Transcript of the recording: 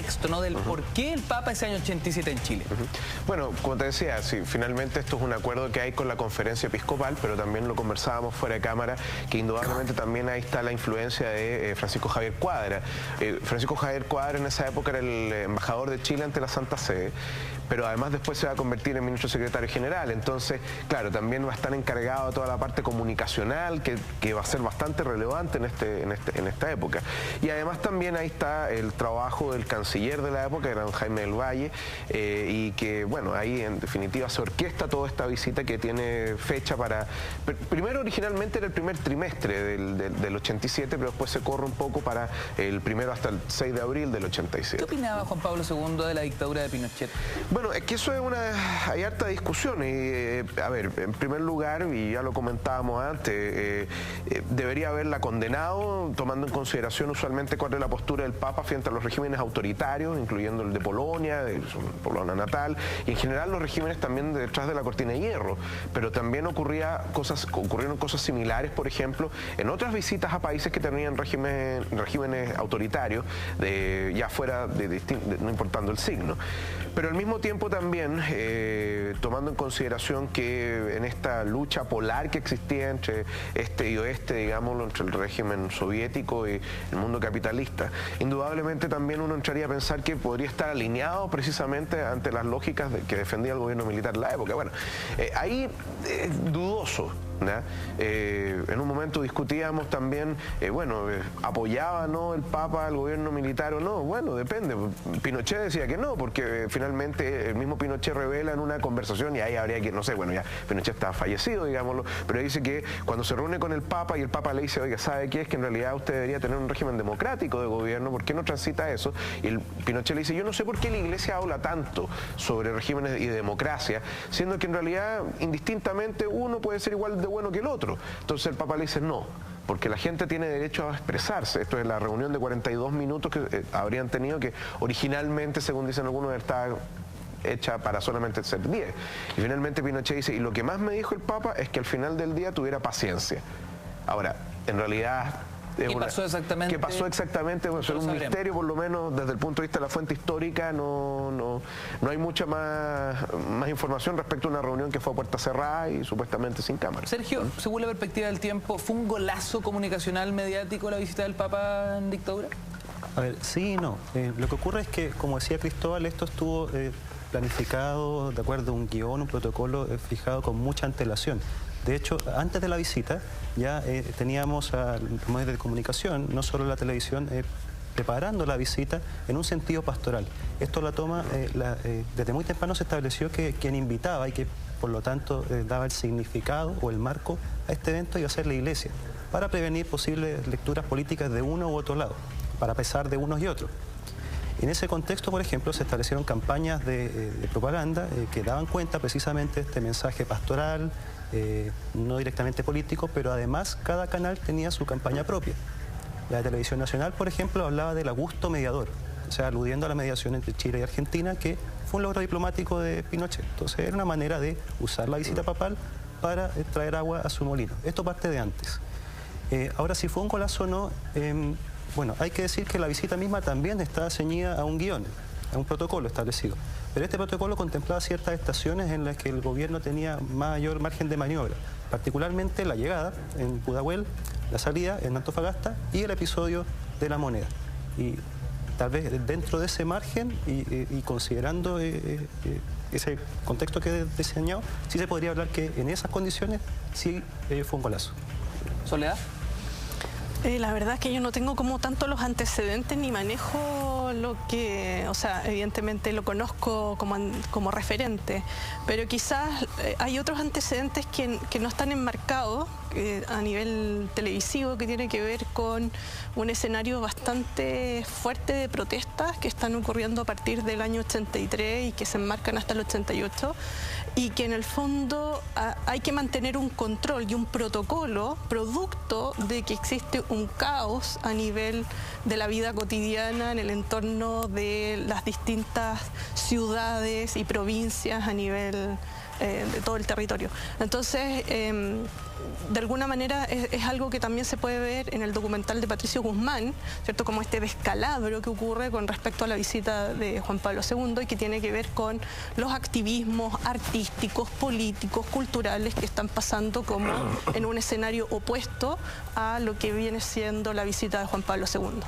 contexto, ¿no? Del por qué el Papa ese año 87 en Chile. Bueno, como te decía, sí, finalmente esto es un acuerdo que hay con la Conferencia Episcopal, pero también lo conversábamos fuera de cámara, que indudablemente también ahí está la influencia de Francisco Javier Cuadra. Francisco Javier Cuadra en esa época era el embajador de Chile ante la Santa Sede, pero además después se va a convertir en ministro secretario general. Entonces, claro, también va a estar encargado de toda la parte comunicacional, que va a ser bastante relevante en esta época. Y además también ahí está el trabajo del canciller de la época, que era don Jaime del Valle, y que, bueno, ahí en definitiva se orquesta toda esta visita que tiene fecha para... Primero, originalmente era el primer trimestre del 87, pero después se corre un poco para el primero hasta el 6 de abril del 87. ¿Qué opinaba Juan Pablo II de la dictadura de Pinochet? Bueno, es que eso es hay harta discusión y, a ver, en primer lugar, y ya lo comentábamos antes, debería haberla condenado, tomando en consideración usualmente cuál es la postura del Papa frente a los regímenes autoritarios, incluyendo el de Polonia, Polonia natal, y en general los regímenes también detrás de la cortina de hierro, pero también ocurrieron cosas similares, por ejemplo, en otras visitas a países que tenían regímenes autoritarios, ya fuera no importando el signo. Pero al mismo tiempo también, tomando en consideración que en esta lucha polar que existía entre este y oeste, digámoslo, entre el régimen soviético y el mundo capitalista, indudablemente también uno entraría a pensar que podría estar alineado precisamente ante las lógicas que defendía el gobierno militar en la época. Bueno, ahí es dudoso. En un momento discutíamos también, ¿apoyaba no el Papa al gobierno militar o no? Bueno, depende. Pinochet decía que no, porque finalmente el mismo Pinochet revela en una conversación, y ahí habría que, no sé, bueno, ya Pinochet está fallecido, digámoslo, pero dice que cuando se reúne con el Papa y el Papa le dice, oiga, ¿sabe qué? Es que en realidad usted debería tener un régimen democrático de gobierno, ¿por qué no transita eso? Y el Pinochet le dice, yo no sé por qué la Iglesia habla tanto sobre regímenes y democracia, siendo que en realidad indistintamente uno puede ser igual de bueno que el otro. Entonces el Papa le dice no, porque la gente tiene derecho a expresarse. Esto es la reunión de 42 minutos que habrían tenido, que originalmente, según dicen algunos, estaba hecha para solamente ser 10. Y finalmente Pinochet dice, y lo que más me dijo el Papa es que al final del día tuviera paciencia. Ahora, en realidad... ¿Qué pasó exactamente? ¿Qué pasó exactamente? Bueno, es un misterio, por lo menos desde el punto de vista de la fuente histórica, no hay mucha más información respecto a una reunión que fue a puerta cerrada y supuestamente sin cámara. Sergio, según la perspectiva del tiempo, ¿fue un golazo comunicacional mediático la visita del Papa en dictadura? A ver, sí y no. Lo que ocurre es que, como decía Cristóbal, esto estuvo planificado de acuerdo a un guión, un protocolo fijado con mucha antelación. De hecho, antes de la visita ya teníamos a los medios de comunicación, no solo la televisión, preparando la visita en un sentido pastoral. Esto la toma, desde muy temprano se estableció que quien invitaba y que por lo tanto daba el significado o el marco a este evento iba a ser la Iglesia, para prevenir posibles lecturas políticas de uno u otro lado, para pesar de unos y otros. En ese contexto, por ejemplo, se establecieron campañas de propaganda que daban cuenta precisamente de este mensaje pastoral, no directamente político, pero además cada canal tenía su campaña propia. La de Televisión Nacional, por ejemplo, hablaba del Augusto mediador, o sea, aludiendo a la mediación entre Chile y Argentina, que fue un logro diplomático de Pinochet. Entonces era una manera de usar la visita papal para traer agua a su molino. Esto parte de antes. Ahora, si fue un golazo o no, bueno, hay que decir que la visita misma también está ceñida a un guión, a un protocolo establecido. Pero este protocolo contemplaba ciertas estaciones en las que el gobierno tenía mayor margen de maniobra, particularmente la llegada en Pudahuel, la salida en Antofagasta y el episodio de la moneda. Y tal vez dentro de ese margen y considerando ese contexto que he diseñado, sí se podría hablar que en esas condiciones sí fue un golazo. ¿Soledad? La verdad es que yo no tengo como tanto los antecedentes ni manejo lo que, o sea, evidentemente lo conozco como referente, pero quizás hay otros antecedentes que no están enmarcados a nivel televisivo, que tiene que ver con un escenario bastante fuerte de protestas que están ocurriendo a partir del año 83 y que se enmarcan hasta el 88, y que en el fondo hay que mantener un control y un protocolo producto de que existe un caos a nivel de la vida cotidiana en el entorno de las distintas ciudades y provincias a nivel de todo el territorio. Entonces, de alguna manera es algo que también se puede ver en el documental de Patricio Guzmán, ¿cierto? Como este descalabro que ocurre con respecto a la visita de Juan Pablo II y que tiene que ver con los activismos artísticos, políticos, culturales que están pasando como en un escenario opuesto a lo que viene siendo la visita de Juan Pablo II.